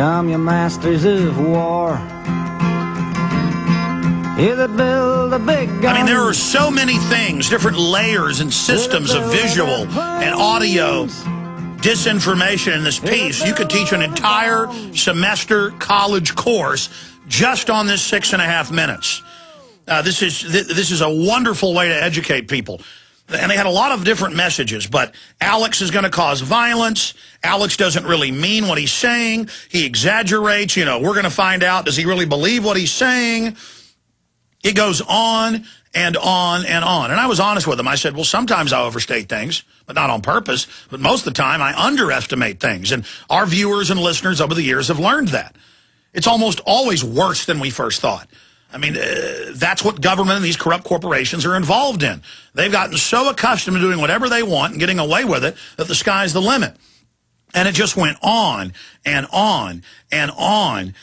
Come, you masters of war. You that build a big gun. I mean, there are so many things, different layers and systems of visual and audio disinformation in this piece. You could teach an entire semester college course just on this 6.5 minutes. This is a wonderful way to educate people. And they had a lot of different messages, but Alex is going to cause violence. Alex doesn't really mean what he's saying. He exaggerates. You know, we're going to find out, does he really believe what he's saying? It goes on and on and on. And I was honest with him. I said, well, sometimes I overstate things, but not on purpose. But most of the time, I underestimate things. And our viewers and listeners over the years have learned that. It's almost always worse than we first thought. I mean, that's what government and these corrupt corporations are involved in. They've gotten so accustomed to doing whatever they want and getting away with it that the sky's the limit. And it just went on and on and on.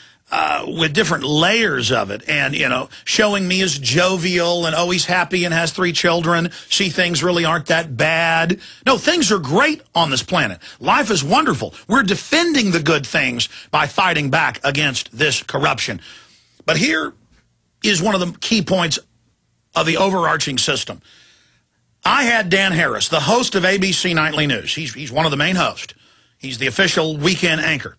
With different layers of it, and, you know, showing me as jovial and, oh, he's happy and has 3 children. See, things really aren't that bad. No, things are great on this planet. Life is wonderful. We're defending the good things by fighting back against this corruption. But here is one of the key points of the overarching system. I had Dan Harris, the host of ABC Nightly News. He's one of the main hosts. He's the official weekend anchor.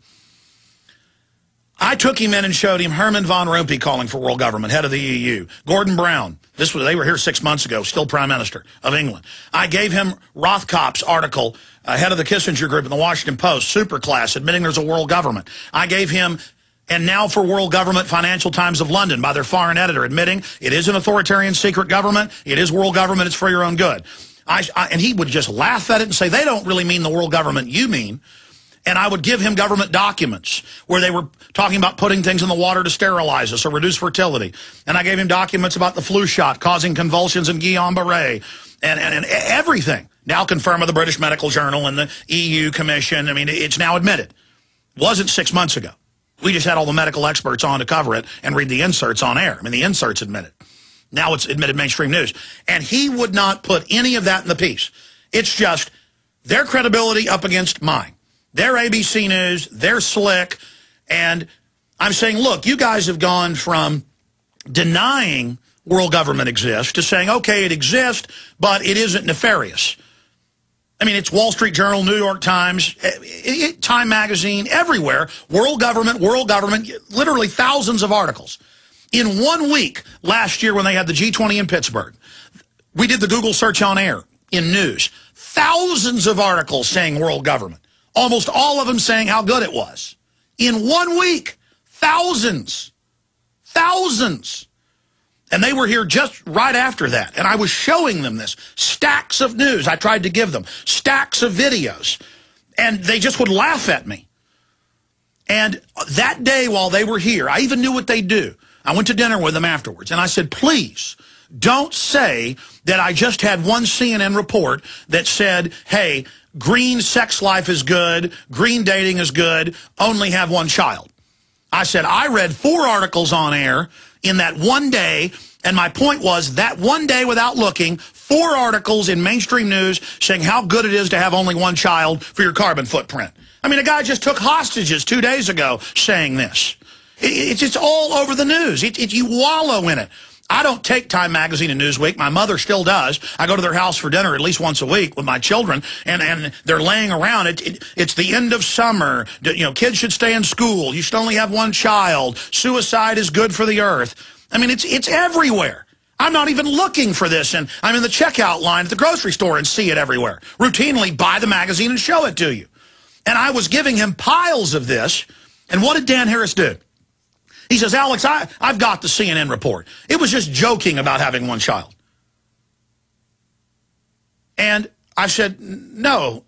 I took him in and showed him Herman von Rompuy calling for world government, head of the EU. Gordon Brown, they were here 6 months ago, still Prime Minister of England. I gave him Rothkopf's article, head of the Kissinger Group in the Washington Post, superclass, admitting there's a world government. I gave him, and now for world government, Financial Times of London by their foreign editor, admitting it is an authoritarian secret government, it is world government, it's for your own good. And he would just laugh at it and say, they don't really mean the world government you mean. And I would give him government documents where they were talking about putting things in the water to sterilize us or reduce fertility. And I gave him documents about the flu shot causing convulsions in Guillain-Barré and everything. Now confirmed by the British Medical Journal and the EU Commission. I mean, it's now admitted. Wasn't 6 months ago. We just had all the medical experts on to cover it and read the inserts on air. I mean, the inserts admitted. Now it's admitted mainstream news. And he would not put any of that in the piece. It's just their credibility up against mine. They're ABC News, they're slick, and I'm saying, look, you guys have gone from denying world government exists to saying, okay, it exists, but it isn't nefarious. I mean, it's Wall Street Journal, New York Times, Time Magazine, everywhere, world government, literally thousands of articles. In 1 week last year when they had the G20 in Pittsburgh, we did the Google search on air in news. Thousands of articles saying world government. Almost all of them saying how good it was. In 1 week, thousands. And they were here just right after that. And I was showing them this. Stacks of news I tried to give them. Stacks of videos. And they just would laugh at me. And that day while they were here, I even knew what they'd do. I went to dinner with them afterwards. And I said, please, don't say that I just had one CNN report that said, hey, green sex life is good, green dating is good, only have one child. I said, I read 4 articles on air in that one day, and my point was that one day without looking, 4 articles in mainstream news saying how good it is to have only one child for your carbon footprint. I mean, a guy just took hostages 2 days ago saying this. It's all over the news. You wallow in it. I don't take Time Magazine and Newsweek. My mother still does. I go to their house for dinner at least once a week with my children, and they're laying around. It's the end of summer. You know, kids should stay in school. You should only have one child. Suicide is good for the earth. I mean, it's everywhere. I'm not even looking for this, and I'm in the checkout line at the grocery store and see it everywhere. Routinely buy the magazine and show it to you. And I was giving him piles of this, and what did Dan Harris do? He says, Alex, I've got the CNN report. It was just joking about having one child. And I said, no.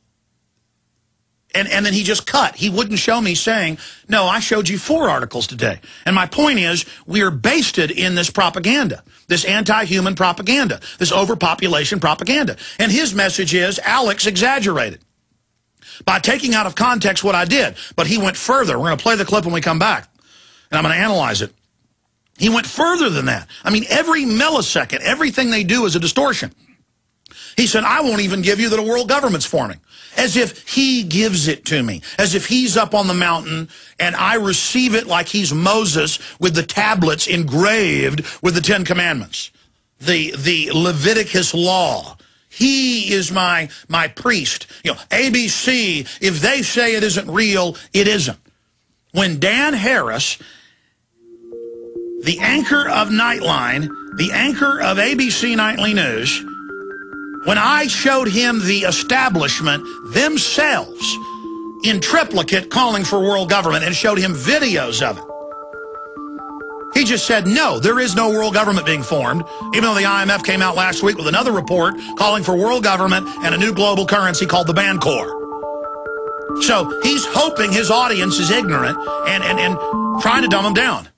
And then he just cut. He wouldn't show me saying, no, I showed you 4 articles today. And my point is, we are basted in this propaganda, this anti-human propaganda, this overpopulation propaganda. And his message is, Alex exaggerated by taking out of context what I did. But he went further. We're going to play the clip when we come back. And I'm going to analyze it. He went further than that. I mean, every millisecond, everything they do is a distortion. He said, I won't even give you that a world government's forming. As if he gives it to me. As if he's up on the mountain and I receive it like he's Moses with the tablets engraved with the 10 Commandments. The Leviticus law. He is my priest. You know, ABC, if they say it isn't real, it isn't. When Dan Harris, the anchor of Nightline, the anchor of ABC Nightly News, when I showed him the establishment themselves in triplicate calling for world government and showed him videos of it, he just said, no, there is no world government being formed, even though the IMF came out last week with another report calling for world government and a new global currency called the Bancor. So he's hoping his audience is ignorant and trying to dumb them down.